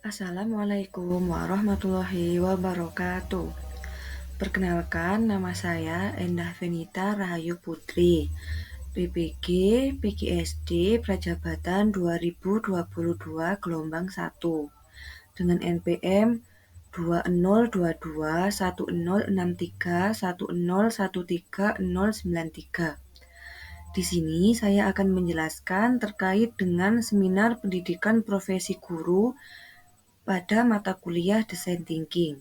Assalamualaikum warahmatullahi wabarakatuh. Perkenalkan, nama saya Endah Venita Rahayu Putri, PPG PGSD Prajabatan 2022 gelombang 1 dengan NPM 2022106310130093. Di sini saya akan menjelaskan terkait dengan seminar pendidikan profesi guru pada mata kuliah Desain Thinking.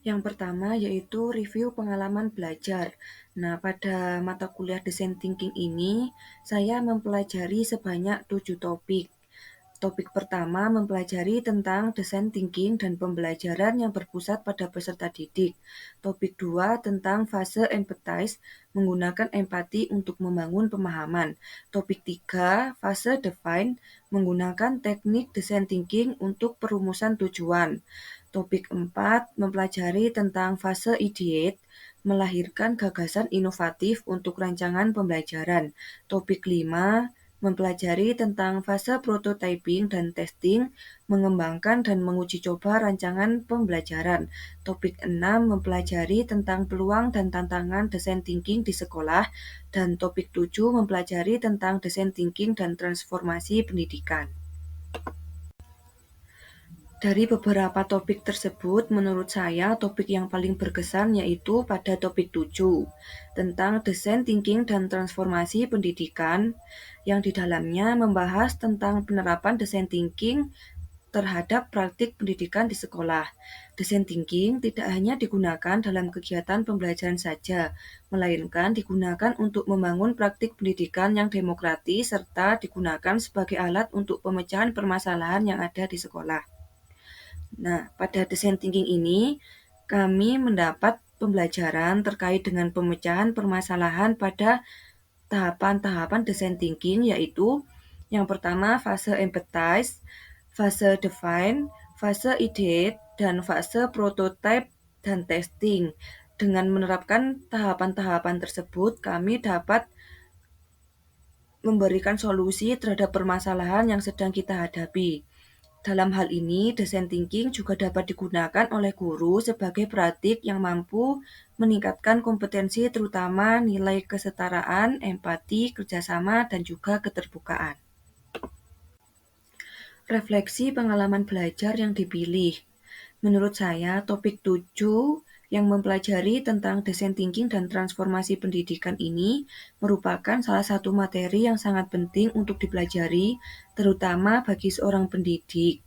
Yang pertama yaitu review pengalaman belajar. Nah, pada mata kuliah Desain Thinking ini, saya mempelajari sebanyak 7 topik. Topik pertama mempelajari tentang desain thinking dan pembelajaran yang berpusat pada peserta didik. Topik 2 tentang fase empathize, menggunakan empati untuk membangun pemahaman. Topik 3, fase define, menggunakan teknik desain thinking untuk perumusan tujuan. Topik 4, mempelajari tentang fase ideate, melahirkan gagasan inovatif untuk rancangan pembelajaran. Topik 5, mempelajari tentang fase prototyping dan testing, mengembangkan dan menguji coba rancangan pembelajaran. Topik 6, mempelajari tentang peluang dan tantangan desain thinking di sekolah. Dan topik 7, mempelajari tentang desain thinking dan transformasi pendidikan. Dari beberapa topik tersebut, menurut saya topik yang paling berkesan yaitu pada topik 7, tentang desain thinking dan transformasi pendidikan, yang di dalamnya membahas tentang penerapan desain thinking terhadap praktik pendidikan di sekolah. Desain thinking tidak hanya digunakan dalam kegiatan pembelajaran saja, melainkan digunakan untuk membangun praktik pendidikan yang demokratis serta digunakan sebagai alat untuk pemecahan permasalahan yang ada di sekolah. Nah, pada desain thinking ini, kami mendapat pembelajaran terkait dengan pemecahan permasalahan pada tahapan-tahapan desain thinking, yaitu yang pertama fase empathize, fase define, fase ideate, dan fase prototype dan testing. Dengan menerapkan tahapan-tahapan tersebut, kami dapat memberikan solusi terhadap permasalahan yang sedang kita hadapi. Dalam hal ini, desain thinking juga dapat digunakan oleh guru sebagai praktik yang mampu meningkatkan kompetensi terutama nilai kesetaraan, empati, kerjasama, dan juga keterbukaan. Refleksi pengalaman belajar yang dipilih. Menurut saya, topik 7 yang mempelajari tentang desain thinking dan transformasi pendidikan ini merupakan salah satu materi yang sangat penting untuk dipelajari, terutama bagi seorang pendidik.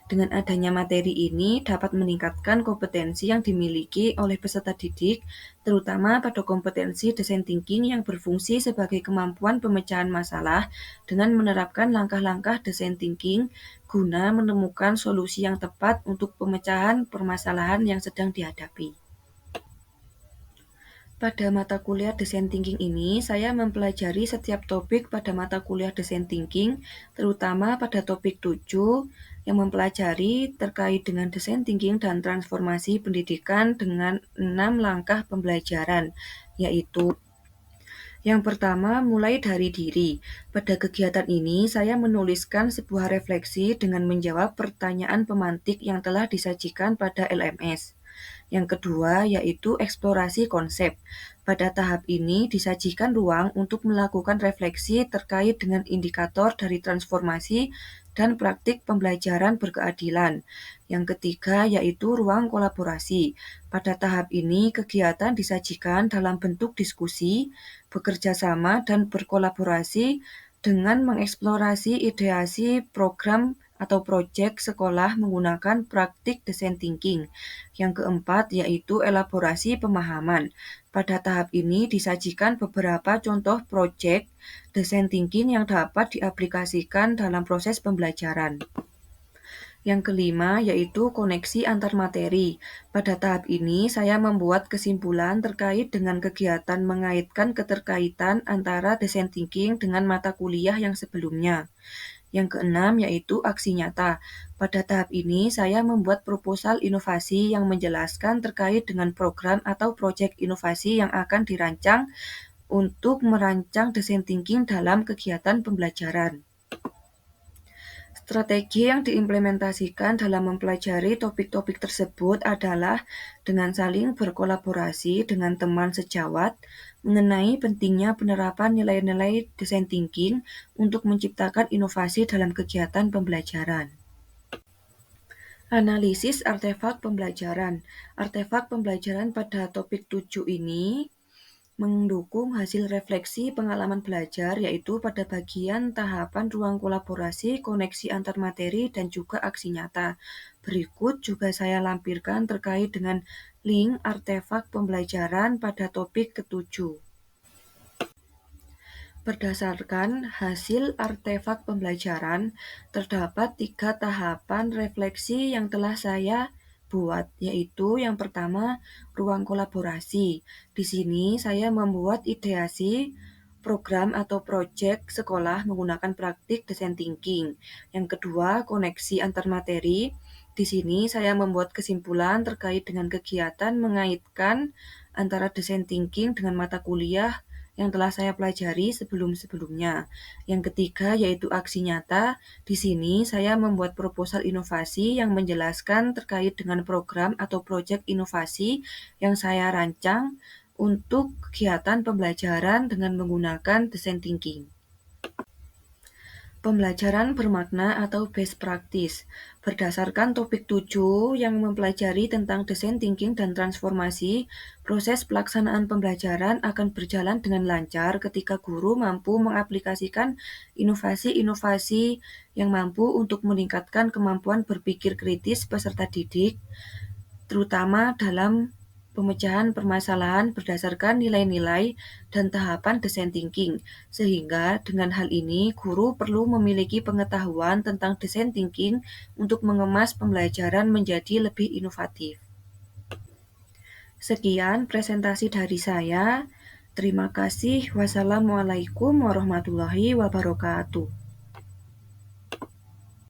Dengan adanya materi ini dapat meningkatkan kompetensi yang dimiliki oleh peserta didik, terutama pada kompetensi desain thinking yang berfungsi sebagai kemampuan pemecahan masalah dengan menerapkan langkah-langkah desain thinking guna menemukan solusi yang tepat untuk pemecahan permasalahan yang sedang dihadapi. Pada mata kuliah Desain Thinking ini, saya mempelajari setiap topik pada mata kuliah Desain Thinking, terutama pada topik 7 yang mempelajari terkait dengan Desain Thinking dan transformasi pendidikan dengan 6 langkah pembelajaran, yaitu yang pertama, mulai dari diri. Pada kegiatan ini, saya menuliskan sebuah refleksi dengan menjawab pertanyaan pemantik yang telah disajikan pada LMS. Yang kedua, yaitu eksplorasi konsep. Pada tahap ini disajikan ruang untuk melakukan refleksi terkait dengan indikator dari transformasi dan praktik pembelajaran berkeadilan. Yang ketiga, yaitu ruang kolaborasi. Pada tahap ini, kegiatan disajikan dalam bentuk diskusi, bekerja sama, dan berkolaborasi dengan mengeksplorasi ideasi program atau proyek sekolah menggunakan praktik desain thinking. Yang keempat yaitu elaborasi pemahaman. Pada tahap ini disajikan beberapa contoh proyek desain thinking yang dapat diaplikasikan dalam proses pembelajaran. Yang kelima yaitu koneksi antar materi. Pada tahap ini saya membuat kesimpulan terkait dengan kegiatan mengaitkan keterkaitan antara desain thinking dengan mata kuliah yang sebelumnya. Yang keenam yaitu aksi nyata. Pada tahap ini saya membuat proposal inovasi yang menjelaskan terkait dengan program atau proyek inovasi yang akan dirancang untuk merancang desain thinking dalam kegiatan pembelajaran. Strategi yang diimplementasikan dalam mempelajari topik-topik tersebut adalah dengan saling berkolaborasi dengan teman sejawat mengenai pentingnya penerapan nilai-nilai design thinking untuk menciptakan inovasi dalam kegiatan pembelajaran. Analisis artefak pembelajaran. Artefak pembelajaran pada topik 7 ini mendukung hasil refleksi pengalaman belajar, yaitu pada bagian tahapan ruang kolaborasi, koneksi antar materi, dan juga aksi nyata. Berikut juga saya lampirkan terkait dengan link artefak pembelajaran pada topik ketujuh. Berdasarkan hasil artefak pembelajaran, terdapat 3 tahapan refleksi yang telah saya buat, yaitu yang pertama, ruang kolaborasi. Di sini saya membuat ideasi program atau proyek sekolah menggunakan praktik design thinking. Yang kedua, koneksi antar materi. Di sini saya membuat kesimpulan terkait dengan kegiatan mengaitkan antara design thinking dengan mata kuliah yang telah saya pelajari sebelum-sebelumnya. Yang ketiga yaitu aksi nyata. Di sini saya membuat proposal inovasi yang menjelaskan terkait dengan program atau proyek inovasi yang saya rancang untuk kegiatan pembelajaran dengan menggunakan design thinking. Pembelajaran bermakna atau best practice. Berdasarkan topik 7 yang mempelajari tentang design thinking dan transformasi, proses pelaksanaan pembelajaran akan berjalan dengan lancar ketika guru mampu mengaplikasikan inovasi-inovasi yang mampu untuk meningkatkan kemampuan berpikir kritis peserta didik, terutama dalam pemecahan permasalahan berdasarkan nilai-nilai dan tahapan design thinking, sehingga dengan hal ini guru perlu memiliki pengetahuan tentang design thinking untuk mengemas pembelajaran menjadi lebih inovatif. Sekian presentasi dari saya. Terima kasih. Wassalamualaikum warahmatullahi wabarakatuh.